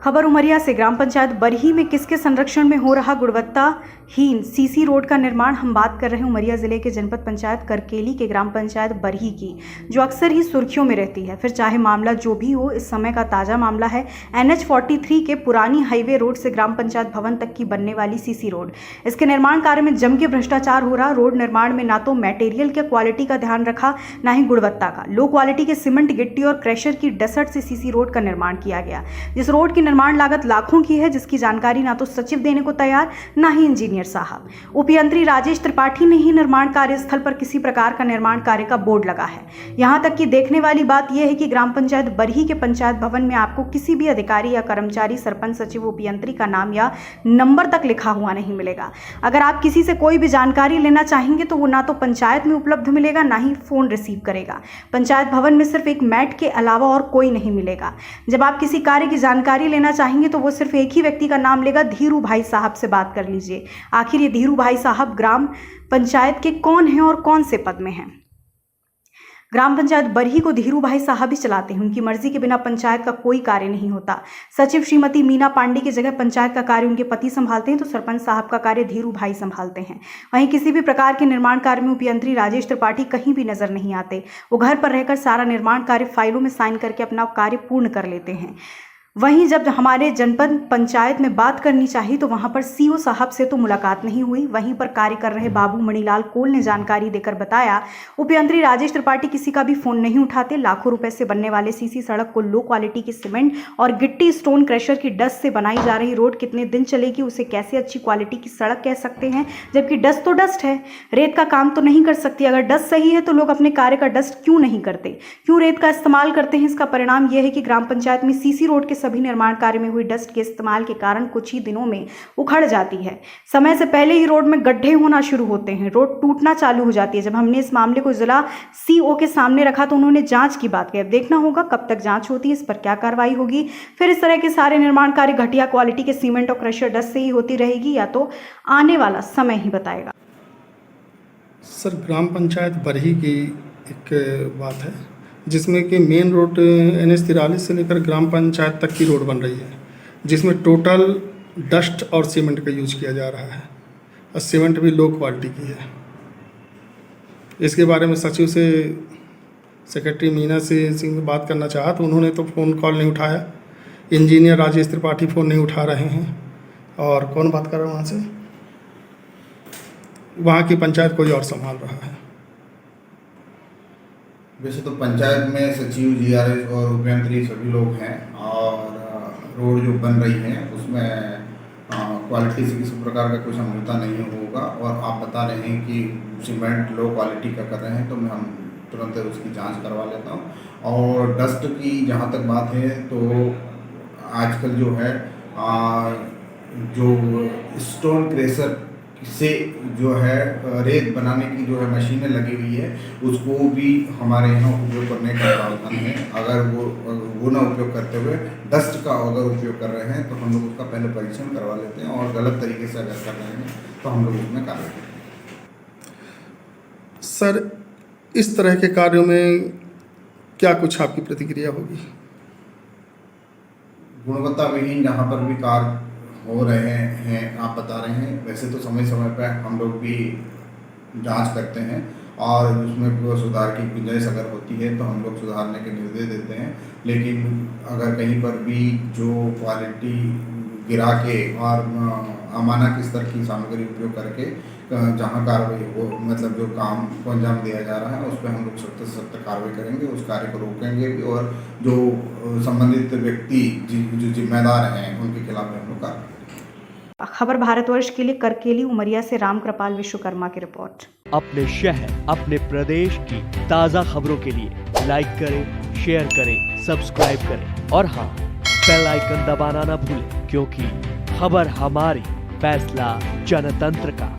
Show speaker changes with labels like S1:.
S1: खबर उमरिया से। ग्राम पंचायत बरही में किसके संरक्षण में हो रहा गुणवत्ताहीन सीसी रोड का निर्माण। हम बात कर रहे हैं उमरिया जिले के जनपद पंचायत करकेली के ग्राम पंचायत बरही की, जो अक्सर ही सुर्खियों में रहती है। फिर चाहे मामला जो भी हो, इस समय का ताज़ा मामला है NH 43 के पुरानी हाईवे रोड से ग्राम पंचायत भवन तक की बनने वाली सीसी रोड। इसके निर्माण कार्य में जम के भ्रष्टाचार हो रहा। रोड निर्माण में ना तो मटेरियल के क्वालिटी का ध्यान रखा, ना ही गुणवत्ता का। लो क्वालिटी के सीमेंट, गिट्टी और क्रेशर की डसट से सीसी रोड का निर्माण किया गया। जिस रोड की निर्माण लागत लाखों की है, जिसकी जानकारी ना तो सचिव देने को तैयार, ना ही इंजीनियर साहब। उपयंत्री राजेश त्रिपाठी ने ही निर्माण कार्य स्थल पर किसी प्रकार का निर्माण कार्य का बोर्ड लगा है। यहां तक कि देखने वाली बात यह है कि ग्राम पंचायत बरही के पंचायत भवन में आपको किसी भी अधिकारी या कर्मचारी, सरपंच, सचिव, उपयंत्री का नाम या नंबर तक लिखा हुआ नहीं मिलेगा। अगर आप किसी से कोई भी जानकारी लेना चाहेंगे तो वो ना तो पंचायत में उपलब्ध मिलेगा, ना ही फोन रिसीव करेगा। पंचायत भवन में सिर्फ एक मैट के अलावा और कोई नहीं मिलेगा। जब आप किसी कार्य की जानकारी लेना चाहेंगे तो वो सिर्फ एक ही व्यक्ति का नाम लेगा, धीरू भाई साहब से बात कर लीजिए। आखिर ये धीरू भाई साहब ग्राम पंचायत के कौन हैं और कौन से पद में हैं? ग्राम पंचायत बरही को धीरू भाई साहब ही चलाते हैं। उनकी मर्जी के बिना पंचायत का कोई कार्य नहीं होता। सचिव श्रीमती मीना पांडे की जगह पंचायत का कार्य उनके पति संभालते हैं, तो सरपंच साहब का कार्य धीरू भाई संभालते हैं। वहीं किसी भी प्रकार के निर्माण कार्य में उपयंत्री राजेश त्रिपाठी कहीं भी नजर नहीं आते। वो घर पर रहकर सारा निर्माण कार्य फाइलों में साइन करके अपना कार्य पूर्ण कर लेते हैं। वहीं जब हमारे जनपद पंचायत में बात करनी चाहिए तो वहां पर CO साहब से तो मुलाकात नहीं हुई। वहीं पर कार्य कर रहे बाबू मणिलाल कोल ने जानकारी देकर बताया, उपयंत्री राजेश त्रिपाठी किसी का भी फोन नहीं उठाते। लाखों रुपए से बनने वाले सीसी सड़क को लो क्वालिटी की सीमेंट और गिट्टी, स्टोन, क्रेशर की डस्ट से बनाई जा रही रोड कितने दिन चलेगी, उसे कैसे अच्छी क्वालिटी की सड़क कह सकते हैं, जबकि डस्ट तो डस्ट है। रेत का काम तो नहीं कर सकती। अगर डस्ट सही है तो लोग अपने कार्य का डस्ट क्यों नहीं करते, क्यों रेत का इस्तेमाल करते हैं? इसका परिणाम यह है कि ग्राम पंचायत में सीसी रोड के सभी निर्माण कार्य में हुई डस्ट के इस्तेमाल के कारण कुछ ही दिनों में उखड़ जाती है। समय से पहले ही रोड में गड्ढे होना शुरू होते हैं, रोड टूटना चालू हो जाती है। जब हमने इस मामले को जिला CO के सामने रखा तो उन्होंने जांच की बात कही। अब देखना होगा कब तक जांच होती है, इस पर क्या कार्रवाई होगी। फिर इस तरह के सारे निर्माण कार्य घटिया क्वालिटी के सीमेंट और क्रेशर डस्ट से ही होती रहेगी, या तो आने वाला समय ही बताएगा।
S2: सर, ग्राम पंचायत बरही की एक बात है जिसमें कि मेन रोड NH 43 से लेकर ग्राम पंचायत तक की रोड बन रही है, जिसमें टोटल डस्ट और सीमेंट का यूज किया जा रहा है, और सीमेंट भी लो क्वालिटी की है। इसके बारे में सचिव से, सेक्रेटरी मीना सिंह बात करना चाहा तो उन्होंने तो फ़ोन कॉल नहीं उठाया। इंजीनियर राजेश त्रिपाठी फ़ोन नहीं उठा रहे हैं। और कौन बात कर रहा है वहाँ से? वहाँ की पंचायत कोई और संभाल रहा है।
S3: वैसे तो पंचायत में सचिव, GRS और उपयंत्री सभी लोग हैं, और रोड जो बन रही है उसमें क्वालिटी से किसी प्रकार का कोई समझौता नहीं होगा। और आप बता रहे हैं कि सीमेंट लो क्वालिटी का कर रहे हैं, तो हम तुरंत उसकी जांच करवा लेता हूं। और डस्ट की जहां तक बात है तो आजकल जो है जो स्टोन क्रेशर से जो है रेत बनाने की जो है मशीनें लगी हुई है, उसको भी हमारे यहाँ उपयोग करने का प्रावधान है। अगर वो ना उपयोग करते हुए डस्ट का अगर उपयोग कर रहे हैं तो हम लोग उसका पहले परीक्षण करवा लेते हैं, और गलत तरीके से अगर कर रहे हैं तो हम लोग उसमें कार्य करते हैं।
S2: सर, इस तरह के कार्यों में क्या कुछ आपकी प्रतिक्रिया होगी?
S3: गुणवत्ता विहीन जहाँ पर भी कार्य हो रहे हैं, आप बता रहे हैं, वैसे तो समय समय पर हम लोग भी जांच करते हैं, और उसमें कोई सुधार की गुंजाइश अगर होती है तो हम लोग सुधारने के निर्देश देते हैं। लेकिन अगर कहीं पर भी जो क्वालिटी गिरा के और अमानक स्तर की सामग्री उपयोग करके जहां कार्रवाई हो, मतलब जो काम को अंजाम दिया जा रहा है, उस पर हम लोग सख्त से सख्त कार्रवाई करेंगे, उस कार्य को रोकेंगे भी, और जो संबंधित व्यक्ति जो जिम्मेदार हैं उनके खिलाफ हम लोग कार्रवाई।
S1: खबर भारतवर्ष के लिए करकेली उमरिया से रामकृपाल विश्वकर्मा की रिपोर्ट।
S4: अपने शहर, अपने प्रदेश की ताज़ा खबरों के लिए लाइक करें, शेयर करें, सब्सक्राइब करें, और हाँ, बेल आइकन दबाना ना भूलें, क्योंकि खबर हमारी, फैसला जनतंत्र का।